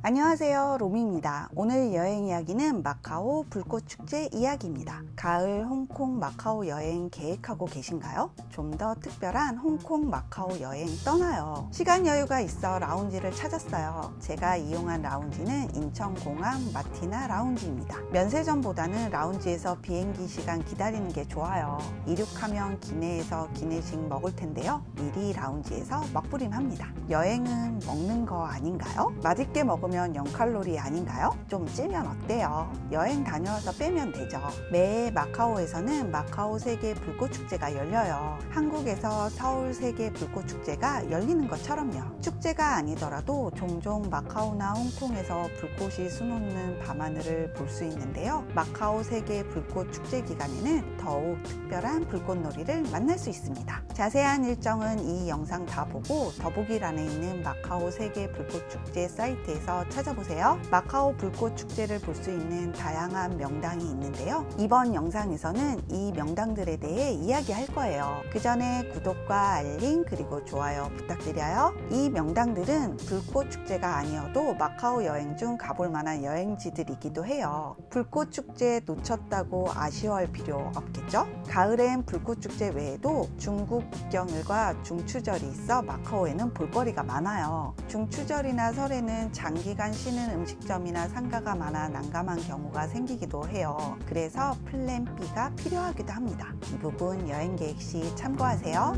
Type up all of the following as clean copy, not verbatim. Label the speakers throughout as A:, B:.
A: 안녕하세요, 로미입니다. 오늘 여행 이야기는 마카오 불꽃축제 이야기입니다. 가을 홍콩 마카오 여행 계획하고 계신가요? 좀 더 특별한 홍콩 마카오 여행 떠나요. 시간 여유가 있어 라운지를 찾았어요. 제가 이용한 라운지는 인천공항 마티나 라운지입니다. 면세점보다는 라운지에서 비행기 시간 기다리는 게 좋아요. 이륙하면 기내에서 기내식 먹을 텐데요. 미리 라운지에서 먹부림합니다. 여행은 먹는 거 아닌가요? 맛있게 먹으면 0칼로리 아닌가요? 좀 찌면 어때요? 여행 다녀와서 빼면 되죠. 매해 마카오에서는 마카오 세계 불꽃축제가 열려요. 한국에서 서울 세계 불꽃축제가 열리는 것처럼요. 축제가 아니더라도 종종 마카오나 홍콩에서 불꽃이 수놓는 밤하늘을 볼 수 있는데요. 마카오 세계 불꽃축제 기간에는 더욱 특별한 불꽃놀이를 만날 수 있습니다. 자세한 일정은 이 영상 다 보고 더보기란에 있는 마카오 세계 불꽃축제 사이트에서 찾아보세요. 마카오 불꽃축제를 볼 수 있는 다양한 명당이 있는데요. 이번 영상에서는 이 명당들에 대해 이야기할 거예요. 그 전에 구독과 알림 그리고 좋아요 부탁드려요. 이 명당들은 불꽃축제가 아니어도 마카오 여행 중 가볼 만한 여행지들이기도 해요. 불꽃축제 놓쳤다고 아쉬워할 필요 없겠죠? 가을엔 불꽃축제 외에도 중국 국경일과 중추절이 있어 마카오에는 볼거리가 많아요. 중추절이나 설에는 장기간 쉬는 음식점이나 상가가 많아 난감한 경우가 생기기도 해요. 그래서 플랜 B가 필요하기도 합니다. 이 부분 여행 계획 시 참고하세요.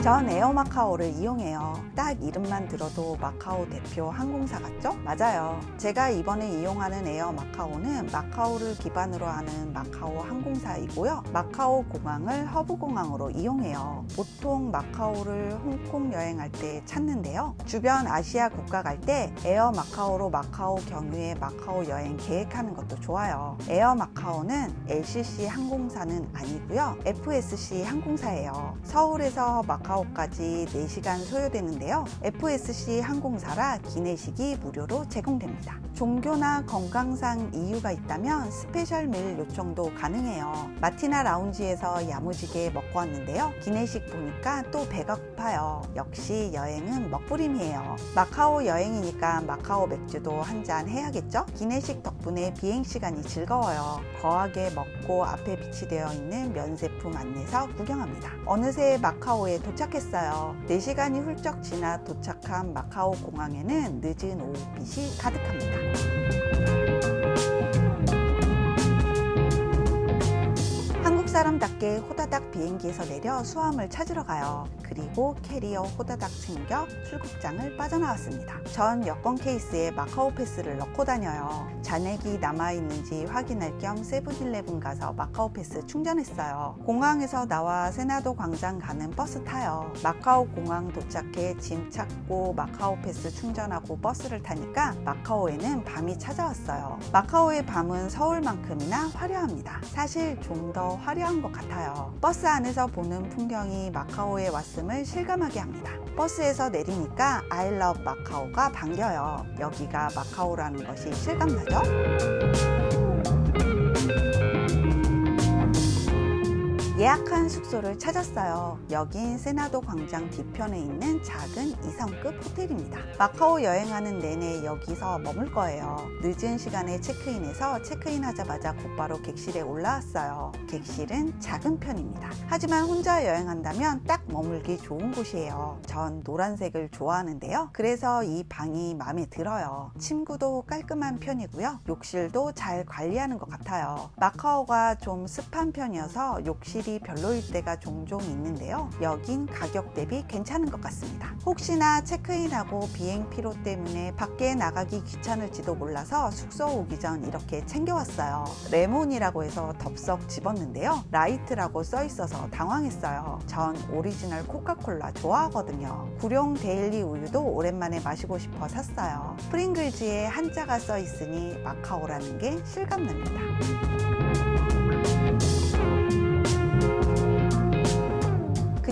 A: 전 에어마카오를 이용해요. 딱 이름만 들어도 마카오 대표 항공사 같죠? 맞아요. 제가 이번에 이용하는 에어마카오는 마카오를 기반으로 하는 마카오 항공사이고요. 마카오 공항을 허브 공항으로 이용해요. 보통 마카오를 홍콩 여행할 때 찾는데요. 주변 아시아 국가 갈 때 에어마카오로 마카오 경유의 마카오 여행 계획하는 것도 좋아요. 에어마카오는 LCC 항공사는 아니고요. FSC 항공사예요. 서울에서 마카오까지 4시간 소요되는데요. FSC 항공사라 기내식이 무료로 제공됩니다. 종교나 건강상 이유가 있다면 스페셜 밀 요청도 가능해요. 마티나 라운지에서 야무지게 먹고 왔는데요. 기내식 보니까 또 배가 고파요. 역시 여행은 먹부림이에요. 마카오 여행이니까 마카오 맥주도 한잔 해야겠죠? 기내식 덕분에 비행시간이 즐거워요. 거하게 먹고 앞에 비치되어 있는 면세품 안내서 구경합니다. 어느새 마카오에 도착했어요. 4시간이 훌쩍 지나 도착한 마카오 공항에는 늦은 오후빛이 가득합니다. 한국 사람답게 호다닥 비행기에서 내려 수암을 찾으러 가요. 그리고 캐리어 호다닥 챙겨 출국장을 빠져나왔습니다. 전 여권 케이스에 마카오 패스를 넣고 다녀요. 잔액이 남아있는지 확인할 겸 세븐일레븐 가서 마카오 패스 충전했어요. 공항에서 나와 세나도 광장 가는 버스 타요. 마카오 공항 도착해 짐 찾고 마카오 패스 충전하고 버스를 타니까 마카오에는 밤이 찾아왔어요. 마카오의 밤은 서울만큼이나 화려합니다. 사실 좀 더 화려한 것 같아요. 버스 안에서 보는 풍경이 마카오에 왔음을 실감하게 합니다. 버스에서 내리니까 I love 마카오가 반겨요. 여기가 마카오라는 것이 실감나죠? 예약한 숙소를 찾았어요. 여긴 세나도 광장 뒤편에 있는 작은 2성급 호텔입니다. 마카오 여행하는 내내 여기서 머물 거예요. 늦은 시간에 체크인해서 체크인하자마자 곧바로 객실에 올라왔어요. 객실은 작은 편입니다. 하지만 혼자 여행한다면 딱 머물기 좋은 곳이에요. 전 노란색을 좋아하는데요. 그래서 이 방이 마음에 들어요. 침구도 깔끔한 편이고요. 욕실도 잘 관리하는 것 같아요. 마카오가 좀 습한 편이어서 욕실이 별로일 때가 종종 있는데요. 여긴 가격 대비 괜찮은 것 같습니다. 혹시나 체크인하고 비행 피로 때문에 밖에 나가기 귀찮을지도 몰라서 숙소 오기 전 이렇게 챙겨왔어요. 레몬이라고 해서 덥석 집었는데요. 라이트라고 써있어서 당황했어요. 전 오리지널 코카콜라 좋아하거든요. 구룡 데일리 우유도 오랜만에 마시고 싶어 샀어요. 프링글즈에 한자가 써있으니 마카오라는 게 실감납니다.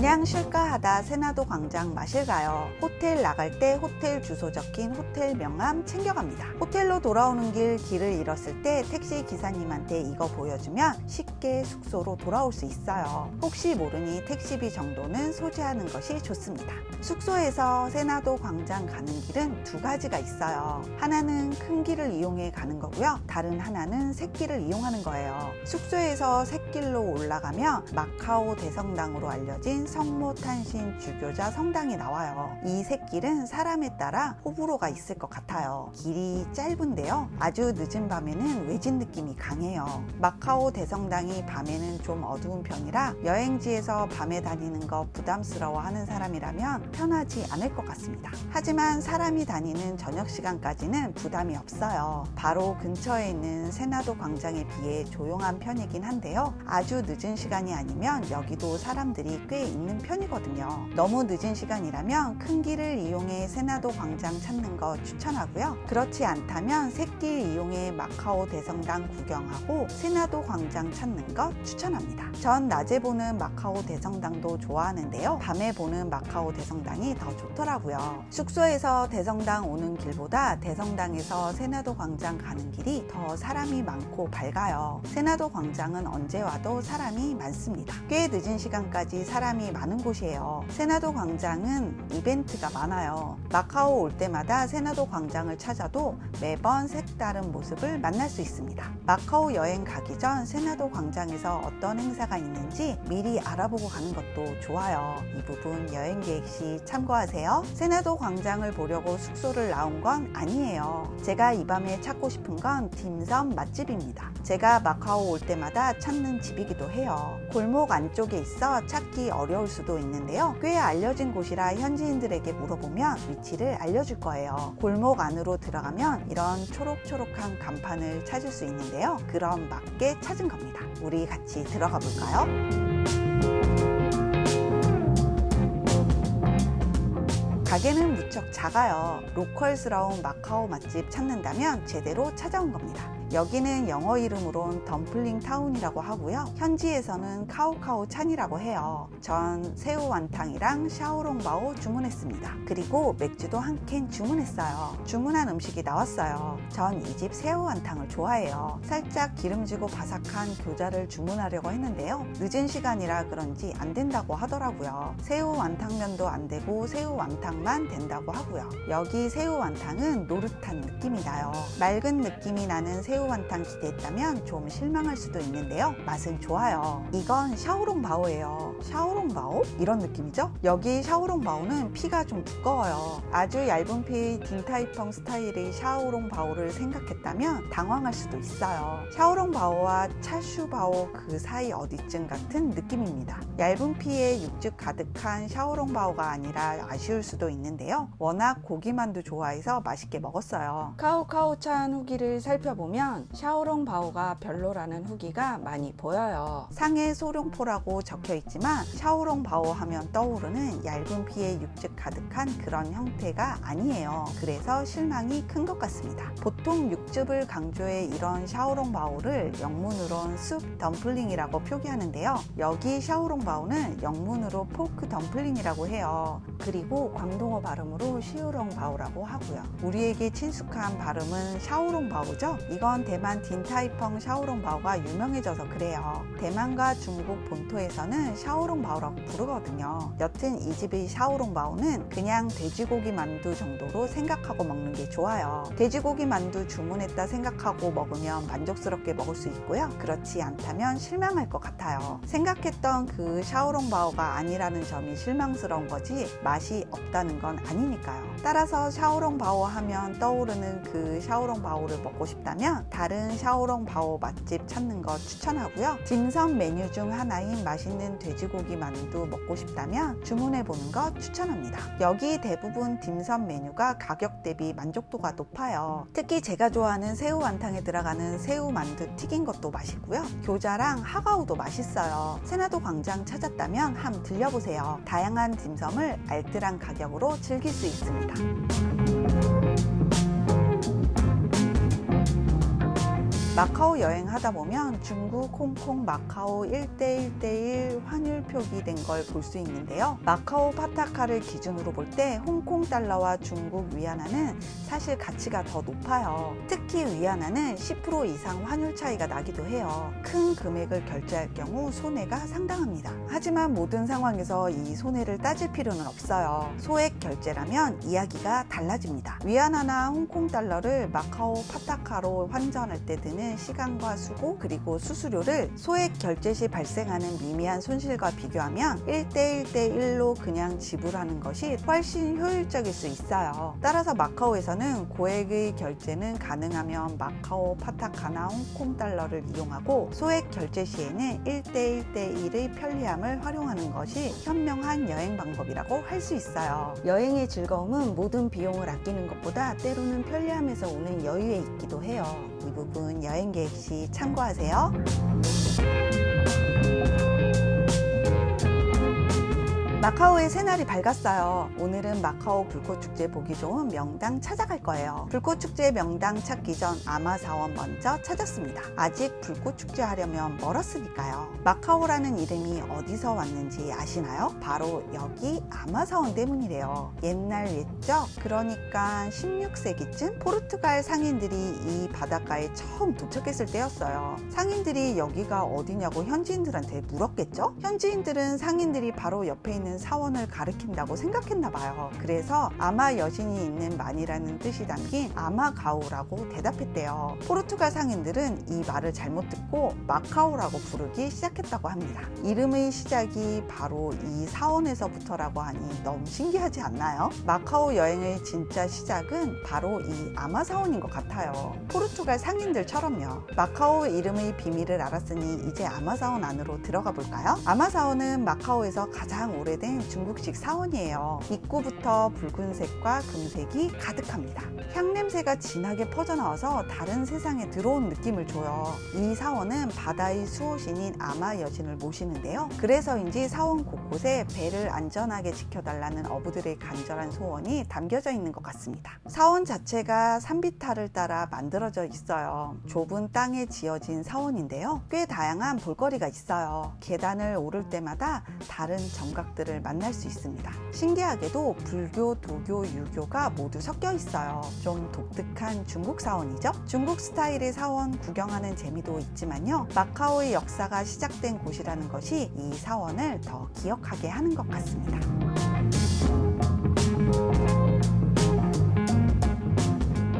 A: 그냥 쉴까 하다 세나도 광장 마실 가요. 호텔 나갈 때 호텔 주소 적힌 호텔 명함 챙겨갑니다. 호텔로 돌아오는 길을 잃었을 때 택시 기사님한테 이거 보여주면 쉽게 숙소로 돌아올 수 있어요. 혹시 모르니 택시비 정도는 소지하는 것이 좋습니다. 숙소에서 세나도 광장 가는 길은 두 가지가 있어요. 하나는 큰 길을 이용해 가는 거고요. 다른 하나는 샛길을 이용하는 거예요. 숙소에서 샛길로 올라가면 마카오 대성당으로 알려진 성모탄신 주교자 성당이 나와요. 이 샛길은 사람에 따라 호불호가 있을 것 같아요. 길이 짧은데요. 아주 늦은 밤에는 외진 느낌이 강해요. 마카오 대성당이 밤에는 좀 어두운 편이라 여행지에서 밤에 다니는 거 부담스러워하는 사람이라면 편하지 않을 것 같습니다. 하지만 사람이 다니는 저녁 시간까지는 부담이 없어요. 바로 근처에 있는 세나도 광장에 비해 조용한 편이긴 한데요. 아주 늦은 시간이 아니면 여기도 사람들이 꽤 있는 편이거든요. 너무 늦은 시간이라면 큰 길을 이용해 세나도 광장 찾는 거 추천하고요. 그렇지 않다면 샛길 이용해 마카오 대성당 구경하고 세나도 광장 찾는 거 추천합니다. 전 낮에 보는 마카오 대성당도 좋아하는데요. 밤에 보는 마카오 대성당이 더 좋더라고요. 숙소에서 대성당 오는 길보다 대성당에서 세나도 광장 가는 길이 더 사람이 많고 밝아요. 세나도 광장은 언제 와도 사람이 많습니다. 꽤 늦은 시간까지 사람이 많은 곳이에요. 세나도 광장은 이벤트가 많아요. 마카오 올 때마다 세나도 광장을 찾아도 매번 색다른 모습을 만날 수 있습니다. 마카오 여행 가기 전 세나도 광장에서 어떤 행사가 있는지 미리 알아보고 가는 것도 좋아요. 이 부분 여행 계획 시 참고하세요. 세나도 광장을 보려고 숙소를 나온 건 아니에요. 제가 이 밤에 찾고 싶은 건 딤섬 맛집입니다. 제가 마카오 올 때마다 찾는 집이기도 해요. 골목 안쪽에 있어 찾기 어려울 수도 있는데요. 꽤 알려진 곳이라 현지인들에게 물어보면 위치를 알려줄 거예요. 골목 안으로 들어가면 이런 초록초록한 간판을 찾을 수 있는데요. 그럼 맞게 찾은 겁니다. 우리 같이 들어가 볼까요? 가게는 무척 작아요. 로컬스러운 마카오 맛집 찾는다면 제대로 찾아온 겁니다. 여기는 영어 이름으론 덤플링 타운이라고 하고요. 현지에서는 카오카오 찬이라고 해요. 전 새우 완탕이랑 샤오롱바오 주문했습니다. 그리고 맥주도 한 캔 주문했어요. 주문한 음식이 나왔어요. 전 이 집 새우 완탕을 좋아해요. 살짝 기름지고 바삭한 교자를 주문하려고 했는데요. 늦은 시간이라 그런지 안 된다고 하더라고요. 새우 완탕면도 안 되고 새우 완탕만 된다고 하고요. 여기 새우 완탕은 노릇한 느낌이 나요. 맑은 느낌이 나는 새우 완탕 기대했다면 좀 실망할 수도 있는데요. 맛은 좋아요. 이건 샤오롱바오예요. 샤오롱바오? 이런 느낌이죠? 여기 샤오롱바오는 피가 좀 두꺼워요. 아주 얇은 피 딘타이펑 스타일의 샤오롱바오를 생각했다면 당황할 수도 있어요. 샤오롱바오와 차슈바오 그 사이 어디쯤 같은 느낌입니다. 얇은 피에 육즙 가득한 샤오롱바오가 아니라 아쉬울 수도 있는데요. 워낙 고기만두 좋아해서 맛있게 먹었어요. 카오카오찬 후기를 살펴보면 샤오롱바오가 별로라는 후기가 많이 보여요. 상에 소룡포라고 적혀 있지만 샤오롱바오 하면 떠오르는 얇은 피에 육즙 가득한 그런 형태가 아니에요. 그래서 실망이 큰 것 같습니다. 보통 육즙을 강조해 이런 샤오롱바오를 영문으론 숲 덤플링이라고 표기하는데요. 여기 샤오롱바오는 영문으로 포크 덤플링이라고 해요. 그리고 광동어 발음으로 시우롱바오라고 하고요. 우리에게 친숙한 발음은 샤오롱바오죠. 이건 대만 딘타이펑 샤오롱바오가 유명해져서 그래요. 대만과 중국 본토에서는 샤오롱바오라고 부르거든요. 여튼 이 집의 샤오롱바오는 그냥 돼지고기 만두 정도로 생각하고 먹는 게 좋아요. 돼지고기 만두 주문했다 생각하고 먹으면 만족스럽게 먹을 수 있고요. 그렇지 않다면 실망할 것 같아요. 생각했던 그 샤오롱바오가 아니라는 점이 실망스러운 거지 맛이 없다는 건 아니니까요. 따라서 샤오롱바오 하면 떠오르는 그 샤오롱바오를 먹고 싶다면 다른 샤오롱바오 맛집 찾는 거 추천하고요. 딤섬 메뉴 중 하나인 맛있는 돼지고기 만두 먹고 싶다면 주문해보는 거 추천합니다. 여기 대부분 딤섬 메뉴가 가격 대비 만족도가 높아요. 특히 제가 좋아하는 새우 완탕에 들어가는 새우 만두 튀긴 것도 맛있고요. 교자랑 하가오도 맛있어요. 세나도 광장 찾았다면 한번 들려보세요. 다양한 딤섬을 알뜰한 가격으로 즐길 수 있습니다. 마카오 여행하다 보면 중국, 홍콩, 마카오 1대1대1 환율 표기된 걸 볼 수 있는데요. 마카오 파타카를 기준으로 볼 때 홍콩 달러와 중국 위안화는 사실 가치가 더 높아요. 특히 위안화는 10% 이상 환율 차이가 나기도 해요. 큰 금액을 결제할 경우 손해가 상당합니다. 하지만 모든 상황에서 이 손해를 따질 필요는 없어요. 소액 결제라면 이야기가 달라집니다. 위안화나 홍콩 달러를 마카오 파타카로 환전할 때 드는 시간과 수고 그리고 수수료를 소액 결제 시 발생하는 미미한 손실과 비교하면 1대1대1로 그냥 지불하는 것이 훨씬 효율적일 수 있어요. 따라서 마카오에서는 고액의 결제는 가능하면 마카오 파타카나 홍콩 달러를 이용하고 소액 결제 시에는 1대1대1의 편리함을 활용하는 것이 현명한 여행 방법이라고 할 수 있어요. 여행의 즐거움은 모든 비용을 아끼는 것보다 때로는 편리함에서 오는 여유에 있기도 해요. 이 부분 여행 계획 시 참고하세요. 마카오의 새날이 밝았어요. 오늘은 마카오 불꽃축제 보기 좋은 명당 찾아갈 거예요. 불꽃축제 명당 찾기 전 아마사원 먼저 찾았습니다. 아직 불꽃축제 하려면 멀었으니까요. 마카오라는 이름이 어디서 왔는지 아시나요? 바로 여기 아마사원 때문이래요. 옛날 옛적, 그러니까 16세기쯤 포르투갈 상인들이 이 바닷가에 처음 도착했을 때였어요. 상인들이 여기가 어디냐고 현지인들한테 물었겠죠? 현지인들은 상인들이 바로 옆에 있는 사원을 가리킨다고 생각했나 봐요. 그래서 아마 여신이 있는 만이라는 뜻이 담긴 아마가오라고 대답했대요. 포르투갈 상인들은 이 말을 잘못 듣고 마카오라고 부르기 시작했다고 합니다. 이름의 시작이 바로 이 사원에서부터라고 하니 너무 신기하지 않나요? 마카오 여행의 진짜 시작은 바로 이 아마사원인 것 같아요. 포르투갈 상인들처럼요. 마카오 이름의 비밀을 알았으니 이제 아마사원 안으로 들어가 볼까요? 아마사원은 마카오에서 가장 오래된 중국식 사원이에요. 입구부터 붉은색과 금색이 가득합니다. 향냄새가 진하게 퍼져나와서 다른 세상에 들어온 느낌을 줘요. 이 사원은 바다의 수호신인 아마 여신을 모시는데요. 그래서인지 사원 곳곳에 배를 안전하게 지켜달라는 어부들의 간절한 소원이 담겨져 있는 것 같습니다. 사원 자체가 산비탈을 따라 만들어져 있어요. 좁은 땅에 지어진 사원인데요. 꽤 다양한 볼거리가 있어요. 계단을 오를 때마다 다른 정각들을 만날 수 있습니다. 신기하게도 불교, 도교, 유교가 모두 섞여 있어요. 좀 독특한 중국 사원이죠? 중국 스타일의 사원 구경하는 재미도 있지만요. 마카오의 역사가 시작된 곳이라는 것이 이 사원을 더 기억하게 하는 것 같습니다.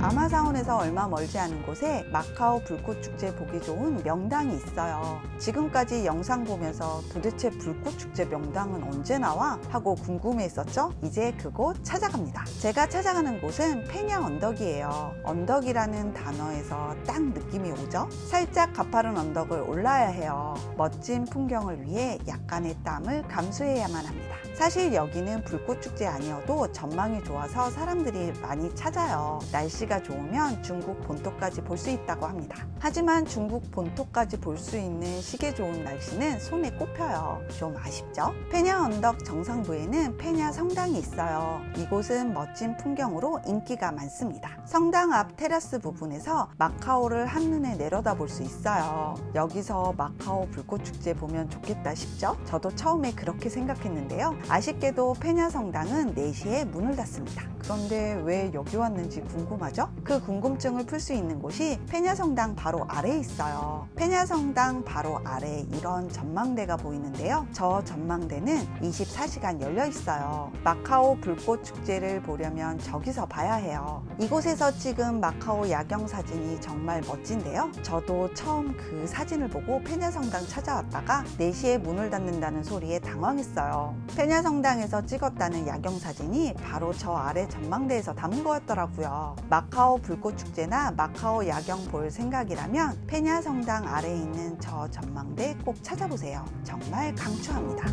A: 아마사원에서 얼마 멀지 않은 곳에 마카오 불꽃축제 보기 좋은 명당이 있어요. 지금까지 영상 보면서 도대체 불꽃축제 명당은 언제 나와? 하고 궁금해했었죠? 이제 그곳 찾아갑니다. 제가 찾아가는 곳은 페냐 언덕이에요. 언덕이라는 단어에서 딱 느낌이 오죠? 살짝 가파른 언덕을 올라야 해요. 멋진 풍경을 위해 약간의 땀을 감수해야만 합니다. 사실 여기는 불꽃축제 아니어도 전망이 좋아서 사람들이 많이 찾아요. 날씨가 좋으면 중국 본토까지 볼 수 있다고 합니다. 하지만 중국 본토까지 볼 수 있는 시계 좋은 날씨는 손에 꼽혀요. 좀 아쉽죠? 페냐 언덕 정상부에는 페냐 성당이 있어요. 이곳은 멋진 풍경으로 인기가 많습니다. 성당 앞 테라스 부분에서 마카오를 한눈에 내려다볼 수 있어요. 여기서 마카오 불꽃축제 보면 좋겠다 싶죠? 저도 처음에 그렇게 생각했는데요. 아쉽게도 페냐 성당은 4시에 문을 닫습니다. 그런데 왜 여기 왔는지 궁금하죠? 그 궁금증을 풀 수 있는 곳이 페냐 성당 바로 아래에 있어요. 페냐 성당 바로 아래에 이런 전망대가 보이는데요. 저 전망대는 24시간 열려 있어요. 마카오 불꽃 축제를 보려면 저기서 봐야 해요. 이곳에서 찍은 마카오 야경 사진이 정말 멋진데요. 저도 처음 그 사진을 보고 페냐 성당 찾아왔다가 4시에 문을 닫는다는 소리에 당황했어요. 페냐 성당에서 찍었다는 야경 사진이 바로 저 아래 전망대에서 담은 거였더라고요. 마카오 불꽃축제나 마카오 야경 볼 생각이라면 페냐 성당 아래에 있는 저 전망대 꼭 찾아보세요. 정말 강추합니다.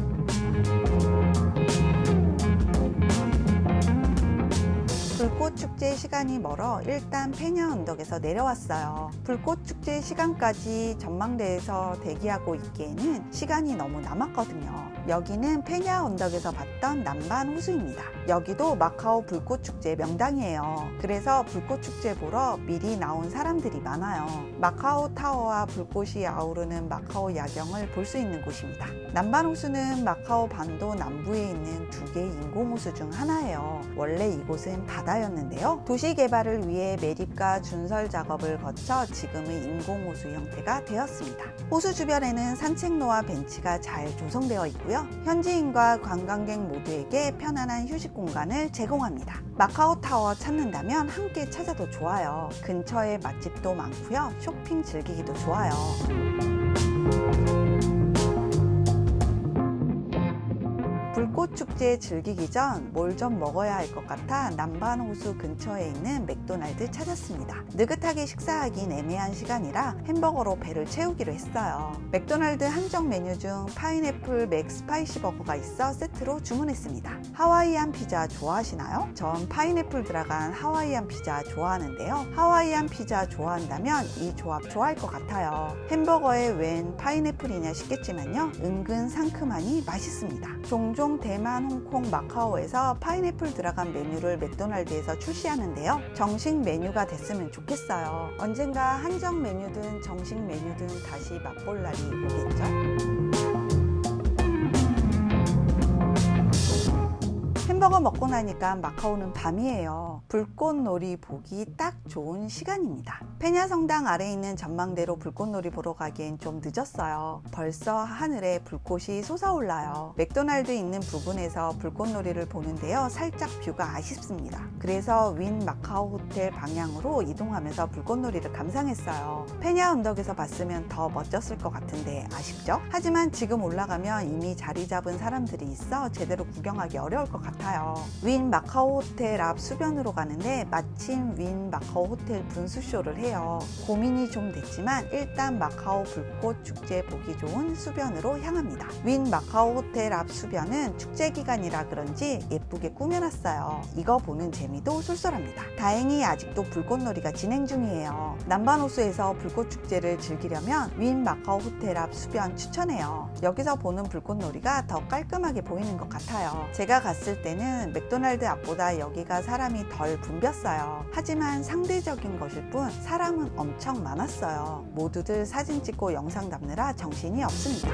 A: 불꽃축제 시간이 멀어 일단 페냐 언덕에서 내려왔어요. 불꽃축제 시간까지 전망대에서 대기하고 있기에는 시간이 너무 남았거든요. 여기는 페냐 언덕에서 봤던 남반 호수입니다. 여기도 마카오 불꽃축제 명당이에요. 그래서 불꽃축제 보러 미리 나온 사람들이 많아요. 마카오 타워와 불꽃이 아우르는 마카오 야경을 볼 수 있는 곳입니다. 남반 호수는 마카오 반도 남부에 있는 두 개의 인공호수 중 하나예요. 원래 이곳은 바다였는데요. 도시 개발을 위해 매립과 준설 작업을 거쳐 지금의 인공호수 형태가 되었습니다. 호수 주변에는 산책로와 벤치가 잘 조성되어 있고요. 현지인과 관광객 모두에게 편안한 휴식 공간을 제공합니다. 마카오 타워 찾는다면 함께 찾아도 좋아요. 근처에 맛집도 많고요. 쇼핑 즐기기도 좋아요. 불꽃축제 즐기기 전 뭘 좀 먹어야 할 것 같아 남반호수 근처에 있는 맥도날드 찾았습니다. 느긋하게 식사하긴 애매한 시간이라 햄버거로 배를 채우기로 했어요. 맥도날드 한정 메뉴 중 파인애플 맥스파이시 버거가 있어 세트로 주문했습니다. 하와이안 피자 좋아하시나요? 전 파인애플 들어간 하와이안 피자 좋아하는데요. 하와이안 피자 좋아한다면 이 조합 좋아할 것 같아요. 햄버거에 웬 파인애플이냐 싶겠지만요. 은근 상큼하니 맛있습니다. 종종 대만, 홍콩, 마카오에서 파인애플 들어간 메뉴를 맥도날드에서 출시하는데요. 정식 메뉴가 됐으면 좋겠어요. 언젠가 한정 메뉴든 정식 메뉴든 다시 맛볼 날이 오겠죠? 햄버거 먹고 나니까 마카오는 밤이에요. 불꽃놀이 보기 딱 좋은 시간입니다. 페냐 성당 아래에 있는 전망대로 불꽃놀이 보러 가기엔 좀 늦었어요. 벌써 하늘에 불꽃이 솟아올라요. 맥도날드 있는 부근에서 불꽃놀이를 보는데요. 살짝 뷰가 아쉽습니다. 그래서 윈 마카오 호텔 방향으로 이동하면서 불꽃놀이를 감상했어요. 페냐 언덕에서 봤으면 더 멋졌을 것 같은데 아쉽죠? 하지만 지금 올라가면 이미 자리 잡은 사람들이 있어 제대로 구경하기 어려울 것 같아요. 윈 마카오 호텔 앞 수변으로 가는데 마침 윈 마카오 호텔 분수쇼를 해요. 고민이 좀 됐지만 일단 마카오 불꽃 축제 보기 좋은 수변으로 향합니다. 윈 마카오 호텔 앞 수변은 축제 기간이라 그런지 예쁘게 꾸며놨어요. 이거 보는 재미도 쏠쏠합니다. 다행히 아직도 불꽃놀이가 진행 중이에요. 남반호수에서 불꽃 축제를 즐기려면 윈 마카오 호텔 앞 수변 추천해요. 여기서 보는 불꽃놀이가 더 깔끔하게 보이는 것 같아요. 제가 갔을 때는 맥도날드 앞보다 여기가 사람이 덜 붐볐어요. 하지만 상대적인 것일 뿐 사람은 엄청 많았어요. 모두들 사진 찍고 영상 담느라 정신이 없습니다.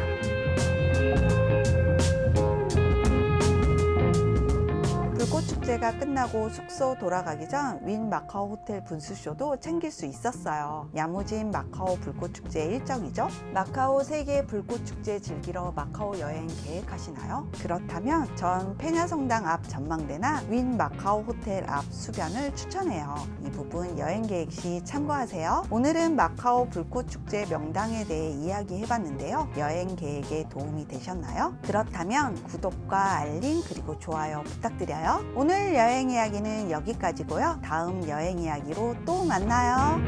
A: 불꽃축제가 끝나고 숙소 돌아가기 전 윈 마카오 호텔 분수쇼도 챙길 수 있었어요. 야무진 마카오 불꽃축제 일정이죠. 마카오 세계 불꽃축제 즐기러 마카오 여행 계획하시나요? 그렇다면 전 페냐 성당 앞 전망대나 윈 마카오 호텔 앞 수변을 추천해요. 이 부분 여행 계획 시 참고하세요. 오늘은 마카오 불꽃축제 명당에 대해 이야기해봤는데요. 여행 계획에 도움이 되셨나요? 그렇다면 구독과 알림 그리고 좋아요 부탁드려요. 오늘 여행 이야기는 여기까지고요. 다음 여행 이야기로 또 만나요.